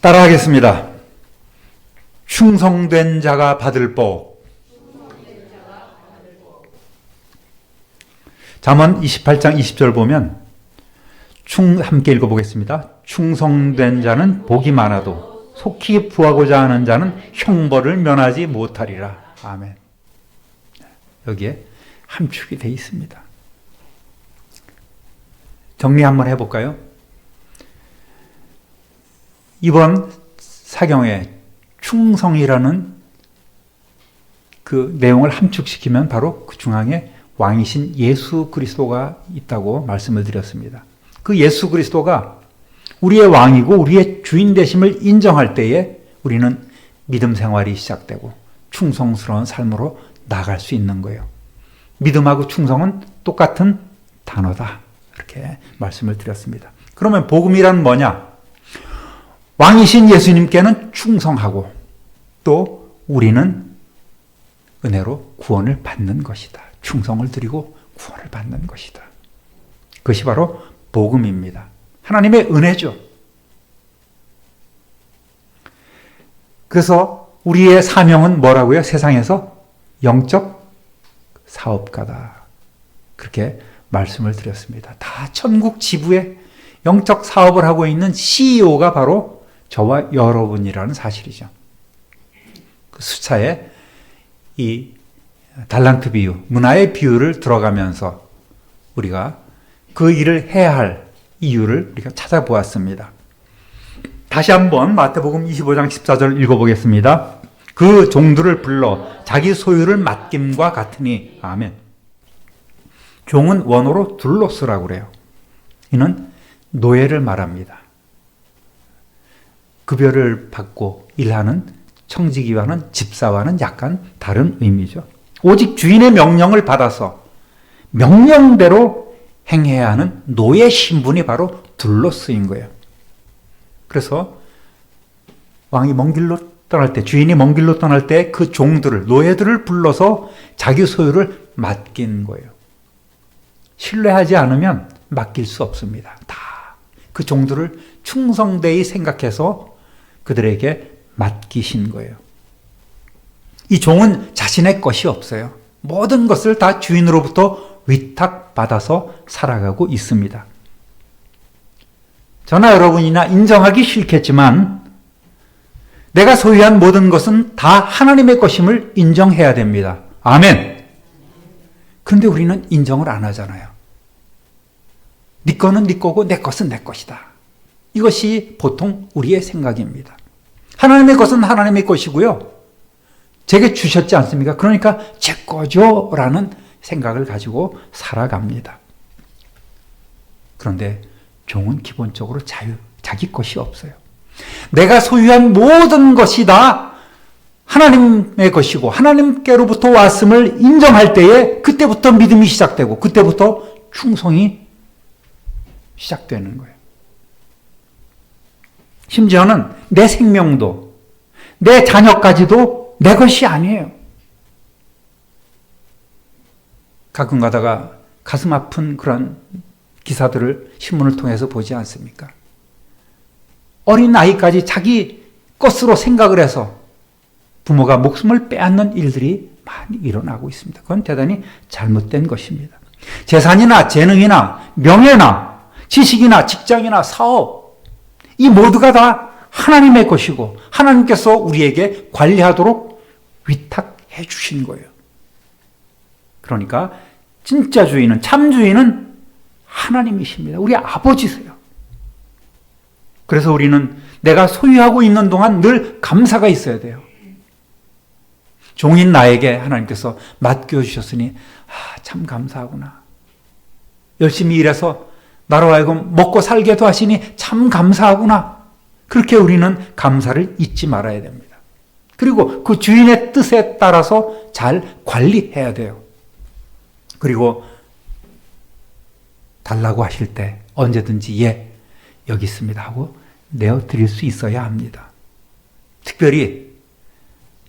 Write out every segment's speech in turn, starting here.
따라하겠습니다. 충성된 자가 받을 복. 잠언 28장 20절 보면 함께 읽어보겠습니다. 충성된 자는 복이 많아도 속히 부하고자 하는 자는 형벌을 면하지 못하리라. 아멘. 여기에 함축이 되어 있습니다. 정리 한번 해볼까요? 이번 사경에 충성이라는 그 내용을 함축시키면 바로 그 중앙에 왕이신 예수 그리스도가 있다고 말씀을 드렸습니다. 그 예수 그리스도가 우리의 왕이고 우리의 주인 되심을 인정할 때에 우리는 믿음 생활이 시작되고 충성스러운 삶으로 나아갈 수 있는 거예요. 믿음하고 충성은 똑같은 단어다. 이렇게 말씀을 드렸습니다. 그러면 복음이란 뭐냐? 왕이신 예수님께는 충성하고 또 우리는 은혜로 구원을 받는 것이다. 충성을 드리고 구원을 받는 것이다. 그것이 바로 복음입니다. 하나님의 은혜죠. 그래서 우리의 사명은 뭐라고요? 세상에서 영적 사업가다. 그렇게 말씀을 드렸습니다. 다 천국 지부의 영적 사업을 하고 있는 CEO가 바로 저와 여러분이라는 사실이죠. 그 수차에 이 달란트 비유, 문화의 비유를 들어가면서 우리가 그 일을 해야 할 이유를 우리가 찾아보았습니다. 다시 한번 마태복음 25장 14절 읽어보겠습니다. 그 종들을 불러 자기 소유를 맡김과 같으니. 아멘. 종은 원어로 둘로스라고 그래요. 이는 노예를 말합니다. 급여를 받고 일하는 청지기와는 집사와는 약간 다른 의미죠. 오직 주인의 명령을 받아서 명령대로 행해야 하는 노예 신분이 바로 둘로스인 거예요. 그래서 왕이 먼 길로 떠날 때, 주인이 먼 길로 떠날 때 그 종들을, 노예들을 불러서 자기 소유를 맡긴 거예요. 신뢰하지 않으면 맡길 수 없습니다. 다 그 종들을 충성되이 생각해서 그들에게 맡기신 거예요. 이 종은 자신의 것이 없어요. 모든 것을 다 주인으로부터 위탁받아서 살아가고 있습니다. 저나 여러분이나 인정하기 싫겠지만 내가 소유한 모든 것은 다 하나님의 것임을 인정해야 됩니다. 아멘. 그런데 우리는 인정을 안 하잖아요. 네 거는 네 거고 내 것은 내 것이다. 이것이 보통 우리의 생각입니다. 하나님의 것은 하나님의 것이고요. 제게 주셨지 않습니까? 그러니까 제 거죠 라는 생각을 가지고 살아갑니다. 그런데 종은 기본적으로 자기 것이 없어요. 내가 소유한 모든 것이 다 하나님의 것이고 하나님께로부터 왔음을 인정할 때에 그때부터 믿음이 시작되고 그때부터 충성이 시작되는 거예요. 심지어는 내 생명도 내 자녀까지도 내 것이 아니에요. 가끔 가다가 가슴 아픈 그런 기사들을 신문을 통해서 보지 않습니까? 어린 아이까지 자기 것으로 생각을 해서 부모가 목숨을 빼앗는 일들이 많이 일어나고 있습니다. 그건 대단히 잘못된 것입니다. 재산이나 재능이나 명예나 지식이나 직장이나 사업, 이 모두가 다 하나님의 것이고 하나님께서 우리에게 관리하도록 위탁해 주신 거예요. 그러니까 진짜 주인은, 참 주인은 하나님이십니다. 우리 아버지세요. 그래서 우리는 내가 소유하고 있는 동안 늘 감사가 있어야 돼요. 종인 나에게 하나님께서 맡겨주셨으니 참 감사하구나. 열심히 일해서 나로 하여금 먹고 살게도 하시니 참 감사하구나. 그렇게 우리는 감사를 잊지 말아야 됩니다. 그리고 그 주인의 뜻에 따라서 잘 관리해야 돼요. 그리고 달라고 하실 때 언제든지 예, 여기 있습니다 하고 내어드릴 수 있어야 합니다. 특별히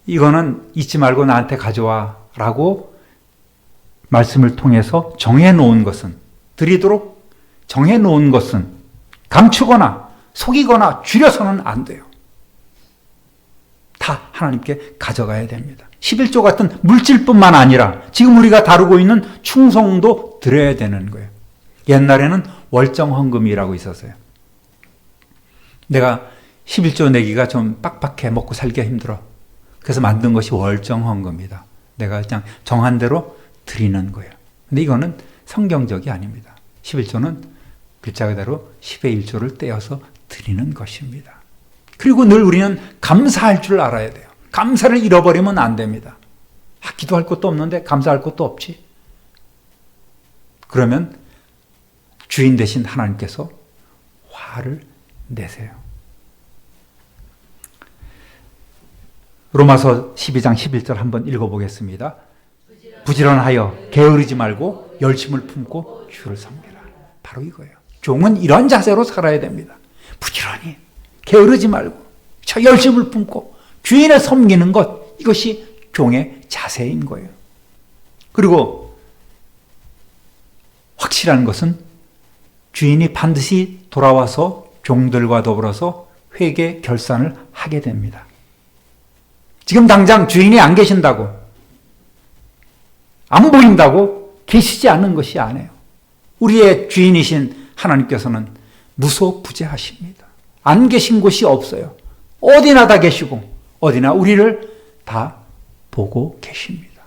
이거는 잊지 말고 나한테 가져와 라고 말씀을 통해서 정해놓은 것은, 드리도록 정해놓은 것은 감추거나 속이거나 줄여서는 안 돼요. 다 하나님께 가져가야 됩니다. 11조 같은 물질뿐만 아니라 지금 우리가 다루고 있는 충성도 드려야 되는 거예요. 옛날에는 월정헌금이라고 있었어요. 내가 11조 내기가 좀 빡빡해, 먹고 살기가 힘들어. 그래서 만든 것이 월정헌금이다. 내가 그냥 정한 대로 드리는 거예요. 근데 이거는 성경적이 아닙니다. 11조는 글자 그대로 10의 1조를 떼어서 드리는 것입니다. 그리고 늘 우리는 감사할 줄 알아야 돼요. 감사를 잃어버리면 안 됩니다. 기도할 것도 없는데 감사할 것도 없지. 그러면 주인 되신 하나님께서 화를 내세요. 로마서 12장 11절 한번 읽어보겠습니다. 부지런하여 게으르지 말고 열심을 품고 주를 섬기라. 바로 이거예요. 종은 이런 자세로 살아야 됩니다. 부지런히 게으르지 말고 저 열심을 품고 주인을 섬기는 것, 이것이 종의 자세인 거예요. 그리고 확실한 것은 주인이 반드시 돌아와서 종들과 더불어서 회개 결산을 하게 됩니다. 지금 당장 주인이 안 계신다고, 안 보인다고 계시지 않는 것이 아니에요. 우리의 주인이신 하나님께서는 무소부재하십니다. 안 계신 곳이 없어요. 어디나 다 계시고 어디나 우리를 다 보고 계십니다.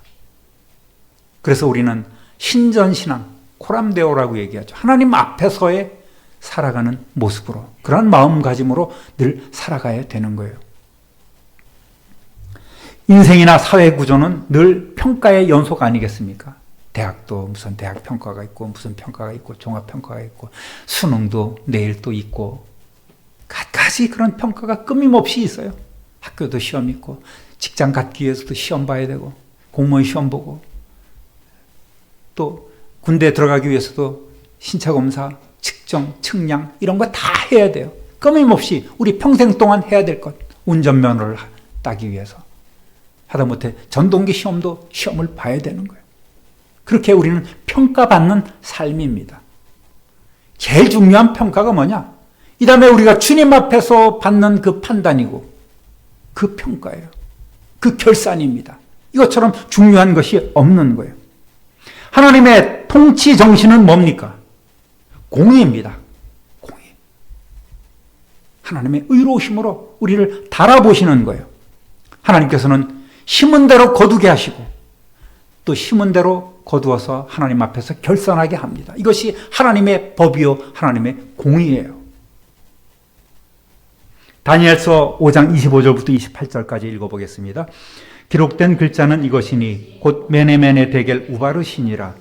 그래서 우리는 신전신앙, 코람데오라고 얘기하죠. 하나님 앞에서의 살아가는 모습으로, 그런 마음가짐으로 늘 살아가야 되는 거예요. 인생이나 사회 구조는 늘 평가의 연속 아니겠습니까? 대학도 무슨 대학 평가가 있고 무슨 평가가 있고 종합 평가가 있고 수능도 내일 또 있고 갖가지 그런 평가가 끊임없이 있어요. 학교도 시험 있고 직장 갖기 위해서도 시험 봐야 되고 공무원 시험 보고 또 군대 들어가기 위해서도 신체검사, 측정, 측량 이런 거 다 해야 돼요. 끊임없이 우리 평생 동안 해야 될 것, 운전면허를 따기 위해서 하다못해 전동기 시험도 시험을 봐야 되는 거예요. 그렇게 우리는 평가받는 삶입니다. 제일 중요한 평가가 뭐냐? 이 다음에 우리가 주님 앞에서 받는 그 판단이고 그 평가예요. 그 결산입니다. 이것처럼 중요한 것이 없는 거예요. 하나님의 통치 정신은 뭡니까? 공의입니다. 공의. 하나님의 의로우심으로 우리를 달아보시는 거예요. 하나님께서는 심은 대로 거두게 하시고 또 심은 대로 거두어서 하나님 앞에서 결산하게 합니다. 이것이 하나님의 법이요 하나님의 공의예요. 다니엘서 5장 25절부터 28절까지 읽어보겠습니다. 기록된 글자는 이것이니 곧 메네메네 데겔 우바르시니라.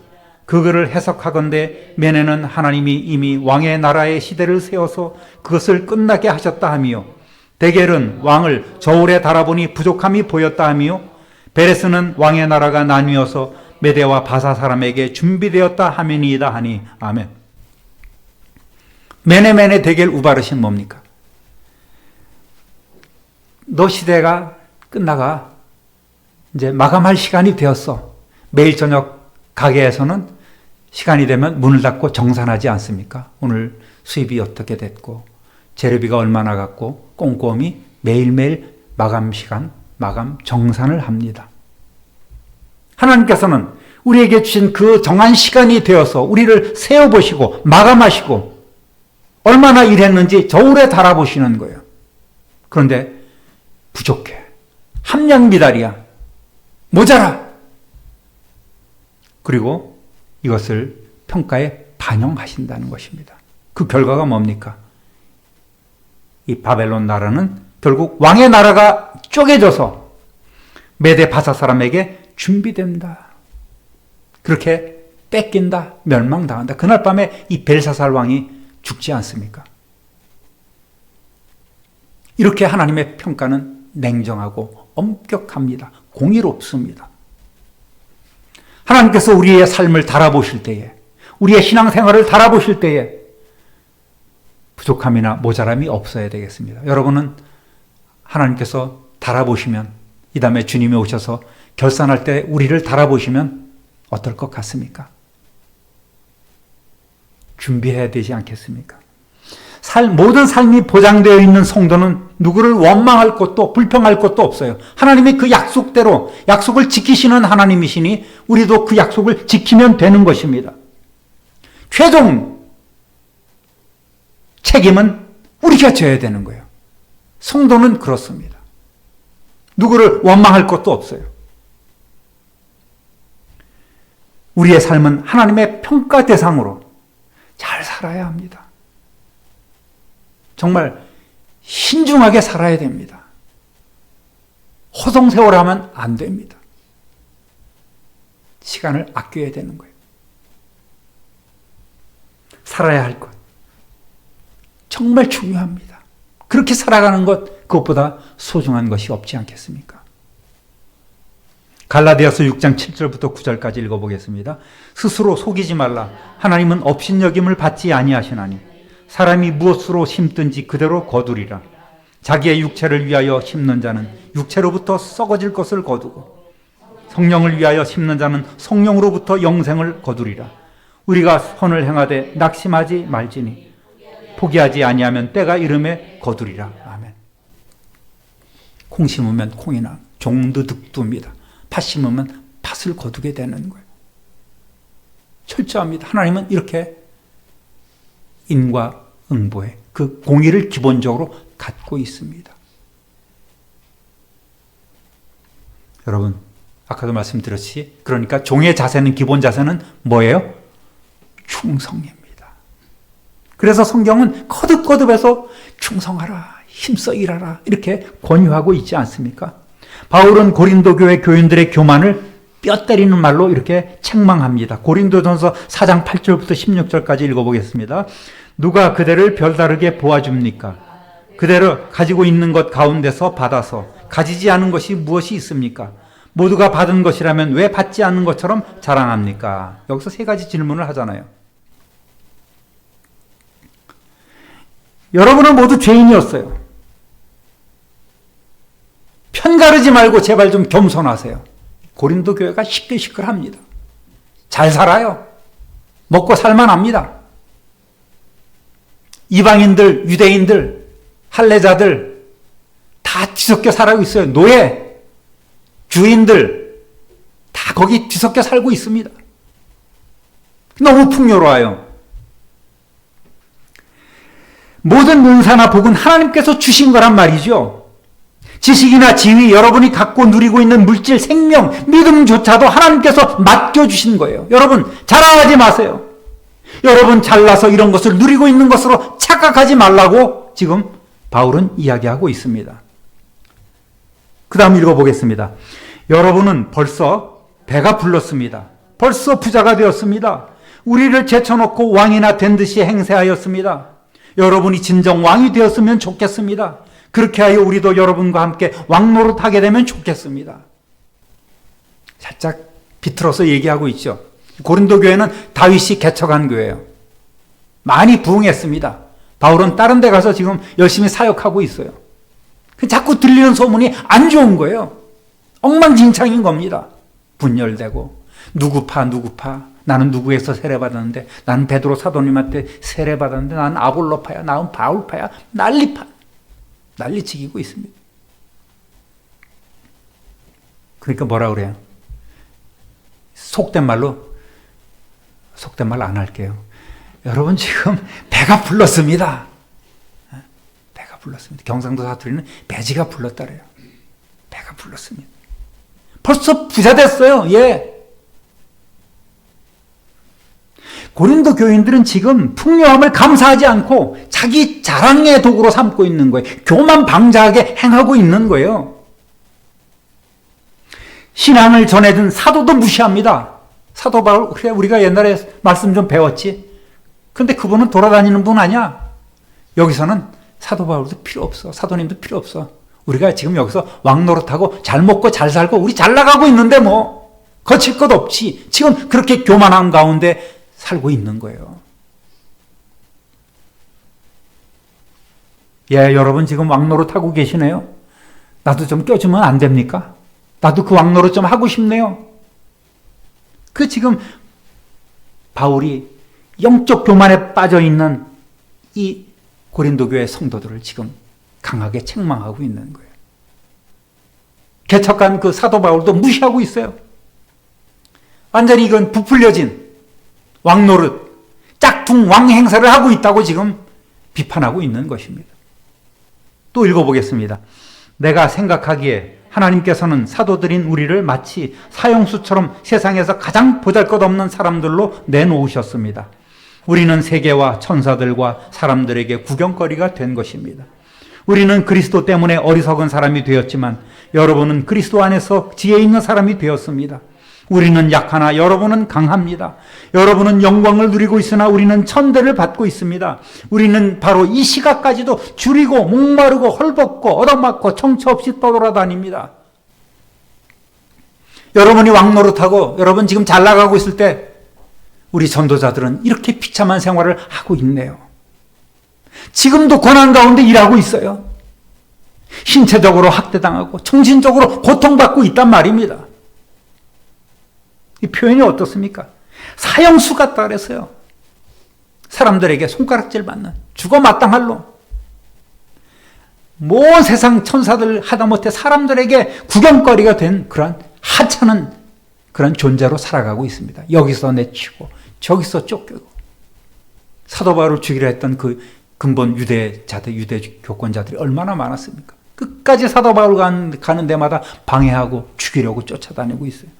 그거를 해석하건대 메네는 하나님이 이미 왕의 나라의 시대를 세워서 그것을 끝나게 하셨다 하며, 데겔은 왕을 저울에 달아보니 부족함이 보였다 하며, 베레스는 왕의 나라가 나뉘어서 메대와 바사 사람에게 준비되었다 하면이다 하니. 아멘. 메네메네 데겔 우바르신 뭡니까? 너 시대가 끝나가 이제 마감할 시간이 되었어. 매일 저녁 가게에서는 시간이 되면 문을 닫고 정산하지 않습니까? 오늘 수입이 어떻게 됐고 재료비가 얼마나 갔고 꼼꼼히 매일매일 마감 시간, 마감 정산을 합니다. 하나님께서는 우리에게 주신 그 정한 시간이 되어서 우리를 세어보시고 마감하시고 얼마나 일했는지 저울에 달아보시는 거예요. 그런데 부족해. 함량 미달이야. 모자라. 그리고 이것을 평가에 반영하신다는 것입니다. 그 결과가 뭡니까? 이 바벨론 나라는 결국 왕의 나라가 쪼개져서 메대 바사 사람에게 준비된다. 그렇게 뺏긴다. 멸망당한다. 그날 밤에 이 벨사살 왕이 죽지 않습니까? 이렇게 하나님의 평가는 냉정하고 엄격합니다. 공의롭습니다. 하나님께서 우리의 삶을 달아보실 때에, 우리의 신앙생활을 달아보실 때에 부족함이나 모자람이 없어야 되겠습니다. 여러분은 하나님께서 달아보시면, 이 다음에 주님이 오셔서 결산할 때 우리를 달아보시면 어떨 것 같습니까? 준비해야 되지 않겠습니까? 모든 삶이 보장되어 있는 성도는 누구를 원망할 것도 불평할 것도 없어요. 하나님이 그 약속대로 약속을 지키시는 하나님이시니 우리도 그 약속을 지키면 되는 것입니다. 최종 책임은 우리가 져야 되는 거예요. 성도는 그렇습니다. 누구를 원망할 것도 없어요. 우리의 삶은 하나님의 평가 대상으로 잘 살아야 합니다. 정말 신중하게 살아야 됩니다. 호송세월하면 안 됩니다. 시간을 아껴야 되는 거예요. 살아야 할 것. 정말 중요합니다. 그렇게 살아가는 것, 그것보다 소중한 것이 없지 않겠습니까? 갈라디아서 6장 7절부터 9절까지 읽어보겠습니다. 스스로 속이지 말라. 하나님은 업신여김을 받지 아니하시나니 사람이 무엇으로 심든지 그대로 거두리라. 자기의 육체를 위하여 심는 자는 육체로부터 썩어질 것을 거두고 성령을 위하여 심는 자는 성령으로부터 영생을 거두리라. 우리가 선을 행하되 낙심하지 말지니 포기하지 아니하면 때가 이름에 거두리라. 아멘. 콩 심으면 콩이나 종도 득두입니다. 팥 심으면 팥을 거두게 되는 거예요. 철저합니다. 하나님은 이렇게 인과응보의 그 공의를 기본적으로 갖고 있습니다. 여러분, 아까도 말씀드렸듯이 그러니까 종의 자세는, 기본 자세는 뭐예요? 충성입니다. 그래서 성경은 거듭거듭해서 충성하라, 힘써 일하라 이렇게 권유하고 있지 않습니까? 바울은 고린도 교회 교인들의 교만을 뼈 때리는 말로 이렇게 책망합니다. 고린도전서 4장 8절부터 16절까지 읽어보겠습니다. 누가 그대를 별다르게 보아줍니까? 그대로 가지고 있는 것 가운데서 받아서 가지지 않은 것이 무엇이 있습니까? 모두가 받은 것이라면 왜 받지 않는 것처럼 자랑합니까? 여기서 세 가지 질문을 하잖아요. 여러분은 모두 죄인이었어요. 편가르지 말고 제발 좀 겸손하세요. 고린도 교회가 시끌시끌합니다. 잘 살아요. 먹고 살만합니다. 이방인들, 유대인들, 할례자들 다 뒤섞여 살고 있어요. 노예, 주인들 다 거기 뒤섞여 살고 있습니다. 너무 풍요로워요. 모든 문사나 복은 하나님께서 주신 거란 말이죠. 지식이나 지위, 여러분이 갖고 누리고 있는 물질, 생명, 믿음조차도 하나님께서 맡겨주신 거예요. 여러분, 자랑하지 마세요. 여러분 잘나서 이런 것을 누리고 있는 것으로 착각하지 말라고 지금 바울은 이야기하고 있습니다. 그 다음 읽어보겠습니다. 여러분은 벌써 배가 불렀습니다. 벌써 부자가 되었습니다. 우리를 제쳐놓고 왕이나 된 듯이 행세하였습니다. 여러분이 진정 왕이 되었으면 좋겠습니다. 그렇게 하여 우리도 여러분과 함께 왕노릇하게 되면 좋겠습니다. 살짝 비틀어서 얘기하고 있죠. 고린도 교회는 다윗이 개척한 교회예요. 많이 부흥했습니다. 바울은 다른 데 가서 지금 열심히 사역하고 있어요. 자꾸 들리는 소문이 안 좋은 거예요. 엉망진창인 겁니다. 분열되고 누구 파 나는 누구에서 세례받았는데, 나는 베드로 사도님한테 세례받았는데, 나는 아볼로파야, 나는 바울파야, 난리치기고 있습니다. 그러니까 뭐라 그래요? 속된 말로 안 할게요. 여러분 지금 배가 불렀습니다. 배가 불렀습니다. 경상도 사투리는 배지가 불렀다래요. 배가 불렀습니다. 벌써 부자 됐어요. 예. 고린도 교인들은 지금 풍요함을 감사하지 않고 자기 자랑의 도구로 삼고 있는 거예요. 교만 방자하게 행하고 있는 거예요. 신앙을 전해준 사도도 무시합니다. 사도 바울, 그래 우리가 옛날에 말씀 좀 배웠지. 근데 그분은 돌아다니는 분 아니야. 여기서는 사도 바울도 필요 없어. 사도님도 필요 없어. 우리가 지금 여기서 왕노릇하고 잘 먹고 잘 살고 우리 잘 나가고 있는데 뭐 거칠 것 없지. 지금 그렇게 교만한 가운데 살고 있는 거예요. 예, 여러분 지금 왕노릇 하고 계시네요. 나도 좀 껴주면 안 됩니까? 나도 그 왕노릇 좀 하고 싶네요. 그 지금 바울이 영적 교만에 빠져 있는 이 고린도 교회 성도들을 지금 강하게 책망하고 있는 거예요. 개척한 그 사도 바울도 무시하고 있어요. 완전히 이건 부풀려진 왕노릇, 짝퉁 왕 행사를 하고 있다고 지금 비판하고 있는 것입니다. 또 읽어보겠습니다. 내가 생각하기에 하나님께서는 사도들인 우리를 마치 사형수처럼 세상에서 가장 보잘것없는 사람들로 내놓으셨습니다. 우리는 세계와 천사들과 사람들에게 구경거리가 된 것입니다. 우리는 그리스도 때문에 어리석은 사람이 되었지만 여러분은 그리스도 안에서 지혜 있는 사람이 되었습니다. 우리는 약하나 여러분은 강합니다. 여러분은 영광을 누리고 있으나 우리는 천대를 받고 있습니다. 우리는 바로 이 시각까지도 줄이고 목마르고 헐벗고 얻어맞고 청처 없이 떠돌아다닙니다. 여러분이 왕노릇하고 여러분 지금 잘 나가고 있을 때 우리 전도자들은 이렇게 비참한 생활을 하고 있네요. 지금도 고난 가운데 일하고 있어요. 신체적으로 학대당하고 정신적으로 고통받고 있단 말입니다. 이 표현이 어떻습니까? 사형수 같다 그랬어요. 사람들에게 손가락질 받는 죽어 마땅할 놈. 온 세상 천사들 하다못해 사람들에게 구경거리가 된 그런 하찮은 그런 존재로 살아가고 있습니다. 여기서 내치고 저기서 쫓기고. 사도 바울을 죽이려 했던 그 근본 유대자들, 유대 교권자들이 얼마나 많았습니까? 끝까지 사도 바울 가는 데마다 방해하고 죽이려고 쫓아다니고 있어요.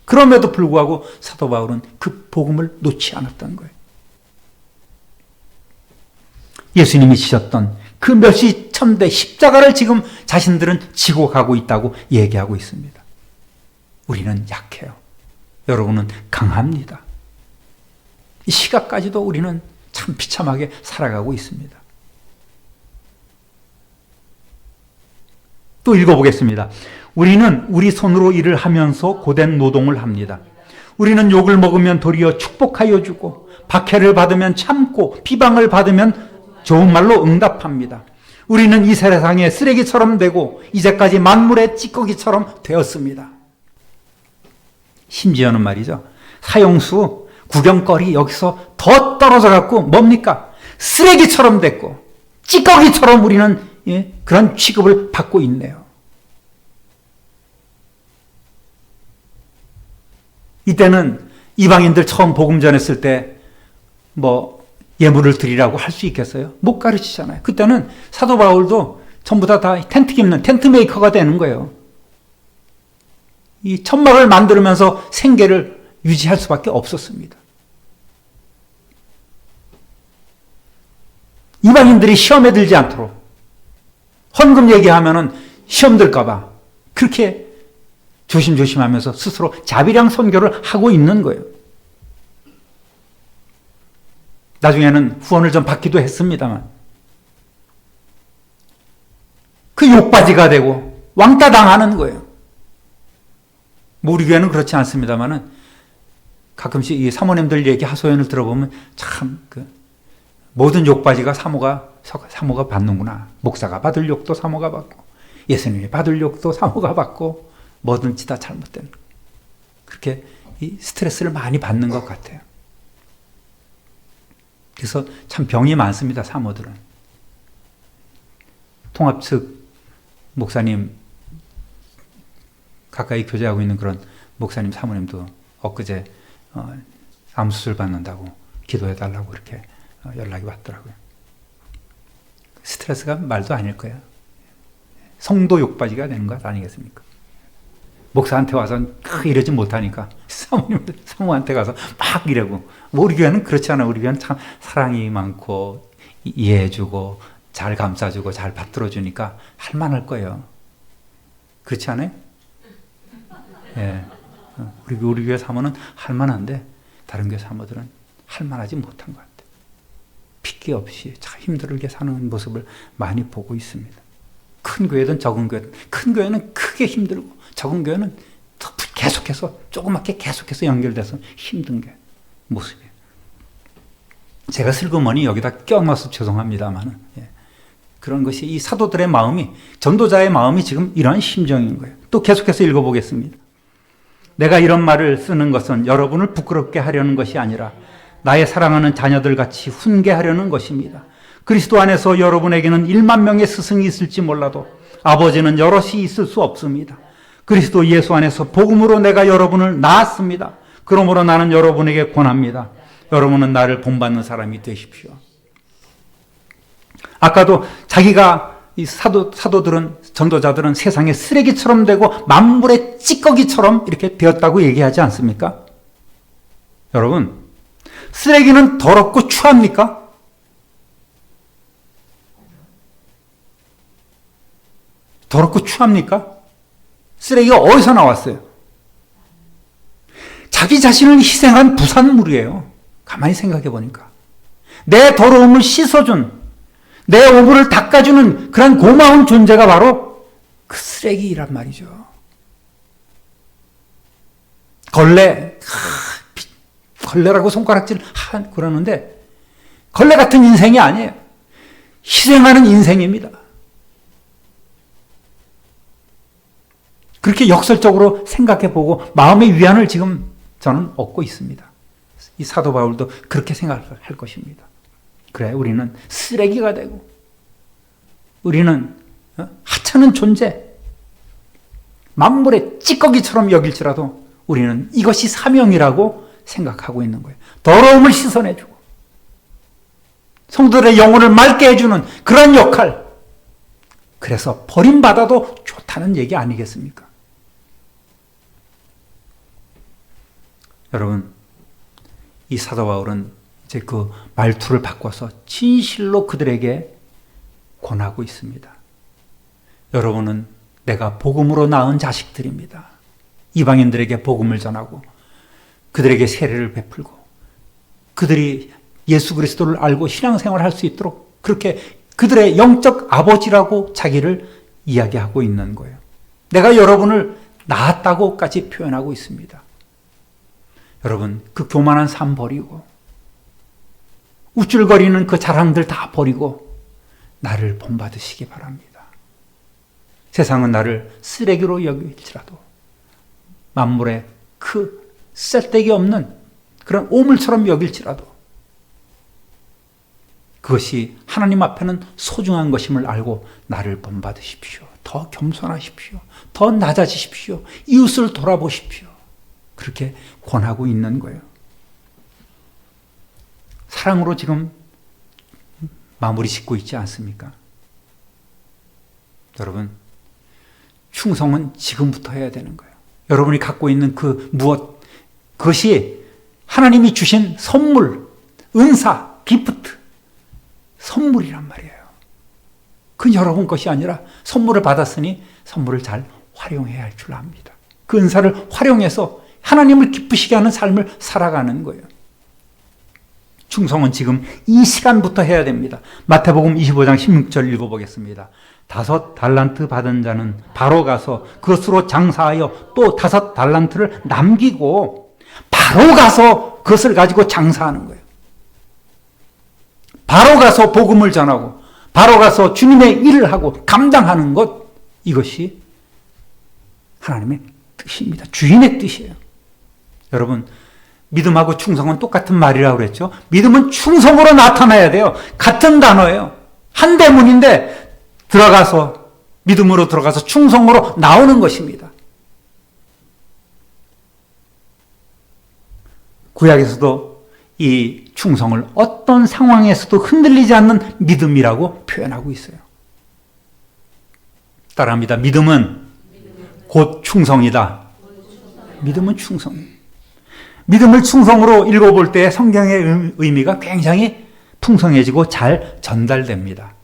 그럼에도 불구하고 사도 바울은 그 복음을 놓지 않았던 거예요. 예수님이 지셨던 그 멸시 천대 십자가를 지금 자신들은 지고 가고 있다고 얘기하고 있습니다. 우리는 약해요. 여러분은 강합니다. 이 시각까지도 우리는 참 비참하게 살아가고 있습니다. 또 읽어보겠습니다. 우리는 우리 손으로 일을 하면서 고된 노동을 합니다. 우리는 욕을 먹으면 도리어 축복하여 주고 박해를 받으면 참고 비방을 받으면 좋은 말로 응답합니다. 우리는 이 세상의 쓰레기처럼 되고 이제까지 만물의 찌꺼기처럼 되었습니다. 심지어는 말이죠. 사형수, 구경거리 여기서 더 떨어져 갖고 뭡니까? 쓰레기처럼 됐고 찌꺼기처럼 우리는 그런 취급을 받고 있네요. 이때는 이방인들 처음 복음 전했을 때 뭐 예물을 드리라고 할 수 있겠어요? 못 가르치잖아요. 그때는 사도 바울도 전부 다 텐트 깁는 텐트 메이커가 되는 거예요. 이 천막을 만들면서 생계를 유지할 수밖에 없었습니다. 이방인들이 시험에 들지 않도록 헌금 얘기하면은 시험 들까봐 그렇게 조심조심하면서 스스로 자비량 선교를 하고 있는 거예요. 나중에는 후원을 좀 받기도 했습니다만 그 욕받이가 되고 왕따 당하는 거예요. 뭐 우리 교회는 그렇지 않습니다만은 가끔씩 이 사모님들 얘기 하소연을 들어보면 참 모든 욕받이가 사모가 받는구나. 목사가 받을 욕도 사모가 받고 예수님이 받을 욕도 사모가 받고 뭐든지 다 잘못된 그렇게 이 스트레스를 많이 받는 것 같아요. 그래서 참 병이 많습니다. 사모들은. 통합 측 목사님 가까이 교제하고 있는 그런 목사님 사모님도 엊그제 암수술 받는다고 기도해달라고 이렇게 연락이 왔더라고요. 스트레스가 말도 아닐 거예요. 성도 욕받이가 되는 것 아니겠습니까? 목사한테 와서 이러지 못하니까 사모한테 가서 막 이러고. 우리 교회는 그렇지 않아요. 우리 교회는 참 사랑이 많고 이해해주고 잘 감싸주고 잘 받들어주니까 할만할 거예요. 그렇지 않아요? 예. 우리 교회 사모는 할만한데 다른 교회 사모들은 할만하지 못한 것 같아요. 핏기 없이 참 힘들게 사는 모습을 많이 보고 있습니다. 큰 교회든 적은 교회든 큰 교회는 크게 힘들고 적은 교회는 계속해서 조그맣게 계속해서 연결돼서 힘든 게 모습이에요. 제가 슬그머니 여기다 껴넣어서 죄송합니다만 그런 것이 이 사도들의 마음이 전도자의 마음이 지금 이러한 심정인 거예요. 또 계속해서 읽어보겠습니다. 내가 이런 말을 쓰는 것은 여러분을 부끄럽게 하려는 것이 아니라 나의 사랑하는 자녀들 같이 훈계하려는 것입니다. 그리스도 안에서 여러분에게는 1만 명의 스승이 있을지 몰라도 아버지는 여럿이 있을 수 없습니다. 그리스도 예수 안에서 복음으로 내가 여러분을 낳았습니다. 그러므로 나는 여러분에게 권합니다. 여러분은 나를 본받는 사람이 되십시오. 아까도 자기가 이 사도들은, 전도자들은 세상의 쓰레기처럼 되고 만물의 찌꺼기처럼 이렇게 되었다고 얘기하지 않습니까? 여러분, 쓰레기는 더럽고 추합니까? 더럽고 추합니까? 쓰레기가 어디서 나왔어요? 자기 자신을 희생한 부산물이에요. 가만히 생각해 보니까. 내 더러움을 씻어준, 내 오물을 닦아주는 그런 고마운 존재가 바로 그 쓰레기란 말이죠. 걸레라고 손가락질 그러는데 걸레 같은 인생이 아니에요. 희생하는 인생입니다. 그렇게 역설적으로 생각해보고 마음의 위안을 지금 저는 얻고 있습니다. 이 사도 바울도 그렇게 생각할 것입니다. 그래, 우리는 쓰레기가 되고 우리는 하찮은 존재, 만물의 찌꺼기처럼 여길지라도 우리는 이것이 사명이라고 생각하고 있는 거예요. 더러움을 씻어내주고 성도들의 영혼을 맑게 해주는 그런 역할. 그래서 버림받아도 좋다는 얘기 아니겠습니까? 여러분, 이 사도 바울은 이제 그 말투를 바꿔서 진실로 그들에게 권하고 있습니다. 여러분은 내가 복음으로 낳은 자식들입니다. 이방인들에게 복음을 전하고 그들에게 세례를 베풀고 그들이 예수 그리스도를 알고 신앙생활을 할 수 있도록 그렇게 그들의 영적 아버지라고 자기를 이야기하고 있는 거예요. 내가 여러분을 낳았다고까지 표현하고 있습니다. 여러분, 그 교만한 삶 버리고 우쭐거리는 그 자랑들 다 버리고 나를 본받으시기 바랍니다. 세상은 나를 쓰레기로 여길지라도 만물의 그 쓸데기 없는 그런 오물처럼 여길지라도 그것이 하나님 앞에는 소중한 것임을 알고 나를 본받으십시오. 더 겸손하십시오. 더 낮아지십시오. 이웃을 돌아보십시오. 그렇게 권하고 있는 거예요. 사랑으로 지금 마무리 짓고 있지 않습니까? 여러분, 충성은 지금부터 해야 되는 거예요. 여러분이 갖고 있는 그 무엇, 그것이 하나님이 주신 선물, 은사, 기프트, 선물이란 말이에요. 그 여러분 것이 아니라 선물을 받았으니 선물을 잘 활용해야 할 줄 압니다. 그 은사를 활용해서 하나님을 기쁘시게 하는 삶을 살아가는 거예요. 충성은 지금 이 시간부터 해야 됩니다. 마태복음 25장 16절 읽어보겠습니다. 5 달란트 받은 자는 바로 가서 그것으로 장사하여 또 5 달란트를 남기고 바로 가서 그것을 가지고 장사하는 거예요. 바로 가서 복음을 전하고 바로 가서 주님의 일을 하고 감당하는 것, 이것이 하나님의 뜻입니다. 주인의 뜻이에요. 여러분, 믿음하고 충성은 똑같은 말이라고 그랬죠. 믿음은 충성으로 나타나야 돼요. 같은 단어예요. 한 대문인데 들어가서 믿음으로 들어가서 충성으로 나오는 것입니다. 구약에서도 이 충성을 어떤 상황에서도 흔들리지 않는 믿음이라고 표현하고 있어요. 따라합니다. 믿음은 곧 충성이다. 믿음은 충성이에요. 믿음을 충성으로 읽어볼 때 성경의 의미가 굉장히 풍성해지고 잘 전달됩니다.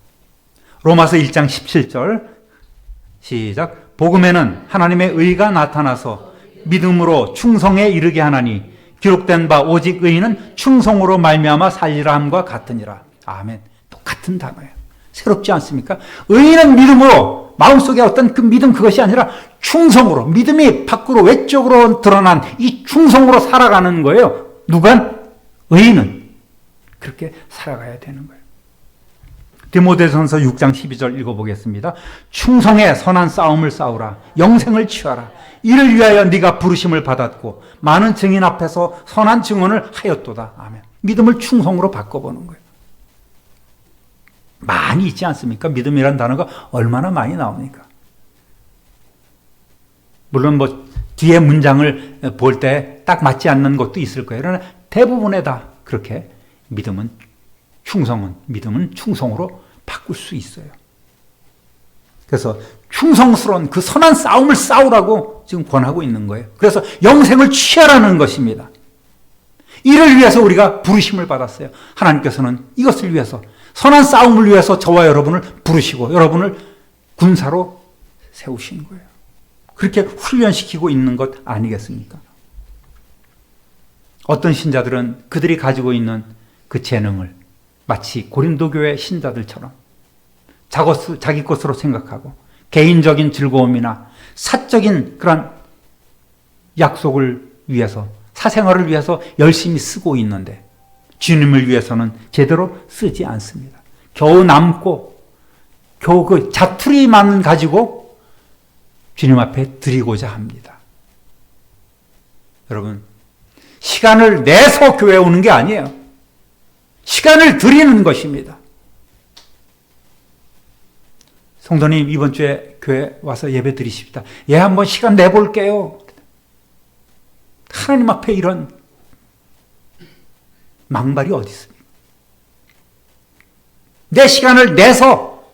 로마서 1장 17절 시작. 복음에는 하나님의 의가 나타나서 믿음으로 충성에 이르게 하나니 기록된 바 오직 의인은 충성으로 말미암아 살리라 함과 같으니라. 아멘. 똑같은 단어예요. 새롭지 않습니까? 의인은 믿음으로, 마음속에 어떤 그 믿음, 그것이 아니라 충성으로, 믿음이 밖으로 외적으로 드러난 이 충성으로 살아가는 거예요. 누가? 의인은 그렇게 살아가야 되는 거예요. 디모데전서 6장 12절 읽어보겠습니다. 충성에 선한 싸움을 싸우라. 영생을 취하라. 이를 위하여 네가 부르심을 받았고 많은 증인 앞에서 선한 증언을 하였도다. 아멘. 믿음을 충성으로 바꿔보는 거예요. 많이 있지 않습니까? 믿음이라는 단어가 얼마나 많이 나옵니까? 물론 뭐 뒤에 문장을 볼 때 딱 맞지 않는 것도 있을 거예요. 그러나 대부분에 다 그렇게 믿음은 충성으로 바꿀 수 있어요. 그래서 충성스러운 그 선한 싸움을 싸우라고 지금 권하고 있는 거예요. 그래서 영생을 취하라는 것입니다. 이를 위해서 우리가 부르심을 받았어요. 하나님께서는 이것을 위해서, 선한 싸움을 위해서 저와 여러분을 부르시고 여러분을 군사로 세우신 거예요. 그렇게 훈련시키고 있는 것 아니겠습니까? 어떤 신자들은 그들이 가지고 있는 그 재능을 마치 고린도 교회 신자들처럼 자기 것으로 생각하고 개인적인 즐거움이나 사적인 그런 약속을 위해서, 사생활을 위해서 열심히 쓰고 있는데 주님을 위해서는 제대로 쓰지 않습니다. 겨우 남고 겨우 그 자투리만 가지고 주님 앞에 드리고자 합니다. 여러분, 시간을 내서 교회에 오는 게 아니에요. 시간을 드리는 것입니다. 성도님, 이번 주에 교회 와서 예배 드리십시다. 예, 한번 시간 내볼게요. 하나님 앞에 이런 망발이 어디 있습니까? 내 시간을 내서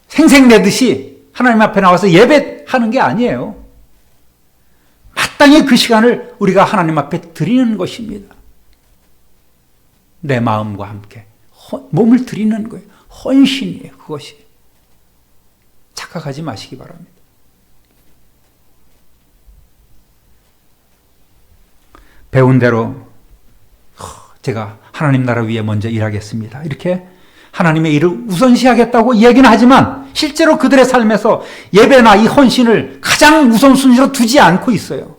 생색내듯이 하나님 앞에 나와서 예배하는 게 아니에요. 마땅히 그 시간을 우리가 하나님 앞에 드리는 것입니다. 내 마음과 함께 몸을 드리는 거예요. 헌신이에요, 그것이. 착각하지 마시기 바랍니다. 배운 대로 제가 하나님 나라 위해 먼저 일하겠습니다. 이렇게 하나님의 일을 우선시하겠다고 이야기는 하지만 실제로 그들의 삶에서 예배나 이 헌신을 가장 우선순위로 두지 않고 있어요.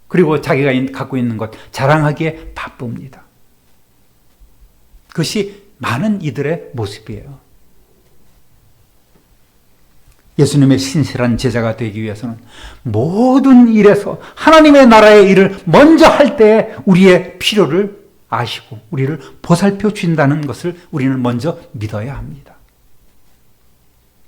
그리고 자기가 갖고 있는 것 자랑하기에 바쁩니다. 그것이 많은 이들의 모습이에요. 예수님의 신실한 제자가 되기 위해서는 모든 일에서 하나님의 나라의 일을 먼저 할 때에 우리의 필요를 아시고 우리를 보살펴 준다는 것을 우리는 먼저 믿어야 합니다.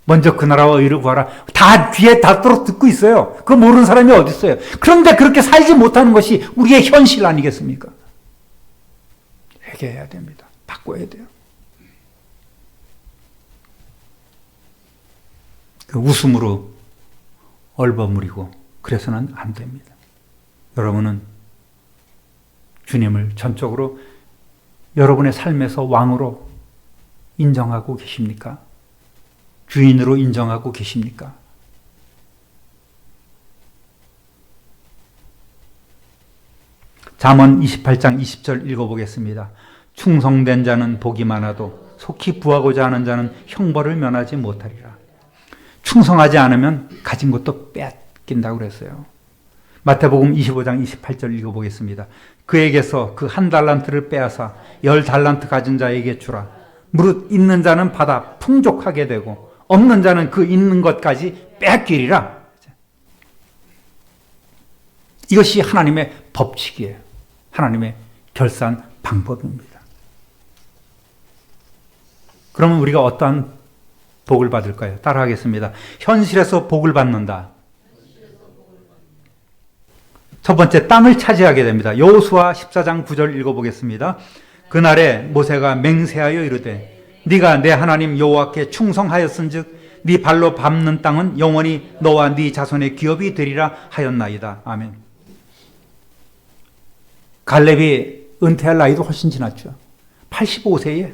먼저 그 나라와 의를 구하라. 다 귀에 닿도록 듣고 있어요. 그거 모르는 사람이 어디 있어요. 그런데 그렇게 살지 못하는 것이 우리의 현실 아니겠습니까? 회개해야 됩니다. 바꿔야 돼요. 그 웃음으로 얼버무리고 그래서는 안 됩니다. 여러분은 주님을 전적으로 여러분의 삶에서 왕으로 인정하고 계십니까? 주인으로 인정하고 계십니까? 잠언 28장 20절 읽어보겠습니다. 충성된 자는 복이 많아도 속히 구하고자 하는 자는 형벌을 면하지 못하리라. 충성하지 않으면 가진 것도 뺏긴다고 그랬어요. 마태복음 25장 28절 읽어보겠습니다. 그에게서 그 1달란트를 빼앗아 10달란트 가진 자에게 주라. 무릇 있는 자는 받아 풍족하게 되고 없는 자는 그 있는 것까지 뺏기리라. 이것이 하나님의 법칙이에요. 하나님의 결산 방법입니다. 그러면 우리가 어떠한 복을 받을까요? 따라하겠습니다. 현실에서 복을 받는다. 첫 번째, 땅을 차지하게 됩니다. 여호수아 14장 9절 읽어보겠습니다. 그날에 모세가 맹세하여 이르되 네가 내 하나님 여호와께 충성하였은즉 네 발로 밟는 땅은 영원히 너와 네 자손의 기업이 되리라 하였나이다. 아멘. 갈렙이 은퇴할 나이도 훨씬 지났죠. 85세에